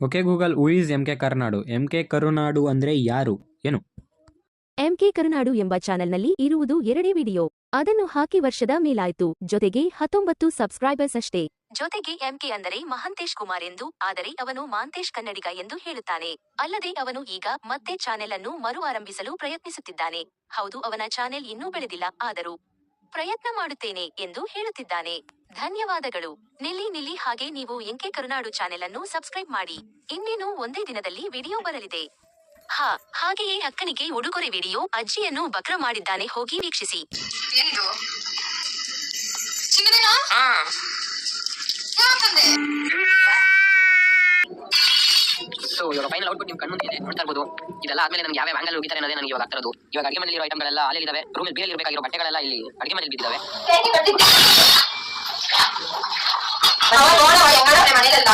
Okay Google, who is M K Karunadu? M K Karunadu ಅಂದ್ರೆ ಯಾರು? ಏನು? ಎಂಕೆ ಕರುನಾಡು ಎಂಬ ಚಾನೆಲ್ನಲ್ಲಿ ಇರುವುದು 2 ವಿಡಿಯೋ. ಅದನ್ನು ಹಾಕಿ ವರ್ಷದ ಮೇಲಾಯ್ತು. ಜೊತೆಗೆ 19 ಸಬ್ಸ್ಕ್ರೈಬರ್ಸ್ ಅಷ್ಟೇ. ಜೊತೆಗೆ ಎಂಕೆ ಅಂದರೆ ಮಹಂತೇಶ್ ಕುಮಾರ್ ಎಂದು, ಆದರೆ ಅವನು ಮಾಂತೇಶ್ ಕನ್ನಡಿಗ ಎಂದು ಹೇಳುತ್ತಾನೆ. ಅಲ್ಲದೆ ಅವನು ಈಗ ಮತ್ತೆ ಚಾನೆಲ್ ಅನ್ನು ಮರು ಆರಂಭಿಸಲು ಪ್ರಯತ್ನಿಸುತ್ತಿದ್ದಾನೆ. ಹೌದು, ಅವನ ಚಾನೆಲ್ ಇನ್ನೂ ಬೆಳೆದಿಲ್ಲ, ಆದರೂ ಪ್ರಯತ್ನ ಮಾಡುತ್ತೇನೆ ಎಂದು ಹೇಳುತ್ತಿದ್ದಾನೆ. ಧನ್ಯವಾದಗಳು. ನಿಲ್ಲಿ ಹಾಗೆ ನೀವು ಎಂಕೆ ಕರುನಾಡು ಚಾನೆಲ್ ಅನ್ನು ಸಬ್ಸ್ಕ್ರೈಬ್ ಮಾಡಿ. ಇನ್ನೇನು ಒಂದೇ ದಿನದಲ್ಲಿ ವಿಡಿಯೋ ಬರಲಿದೆ. ಹಾಗೆಯೇ ಅಕ್ಕನಿಗೆ ಉಡುಗೊರೆ ವಿಡಿಯೋ, ಅಜ್ಜಿಯನ್ನು ಬಕ್ರ ಮಾಡಿದ್ದಾನೆ, ಹೋಗಿ ವೀಕ್ಷಿಸಿ. ಏನಿದು? ಚಿನ್ನದೇನಾ? ಯಾಕಂದೆ? ಸೊ ಇವಾಗ ಫೈನಲ್ ಔಟ್ಪುಟ್ ನಿಮ್ ಕಣ್ಣು ಮುಂದೆ ನೋಡ್ತಾ ಇರಬಹುದು. ಇದೆಲ್ಲ ಆದ್ಮೇಲೆ ನನಗೆ ಯಾವ ಆಂಗಲ್ ಹೋಗಿದ್ದಾರೆ ಅನ್ನೋದೇ ನನಗೆ ಇವಾಗ ಆಗ್ತಾ ಇರೋದು. ಇವಾಗ ಅಡಿಗೆ ಮನೆಯಲ್ಲಿರೋ ಐಟಮ್ಗಳೆಲ್ಲ ಹಾಲಲ್ಲಿ ಇದಾವೆ. ರೂಮಲ್ಲಿ ಬೇರೆ ಇರಬೇಕಾಗಿರೋ ಬಟ್ಟೆಗಳೆಲ್ಲ ಇಲ್ಲಿ ಅಡಿಗೆ ಮನೆಯಲ್ಲಿ ಬಿದ್ದಿದ್ದಾವೆ. ಮನೆಯಲ್ಲ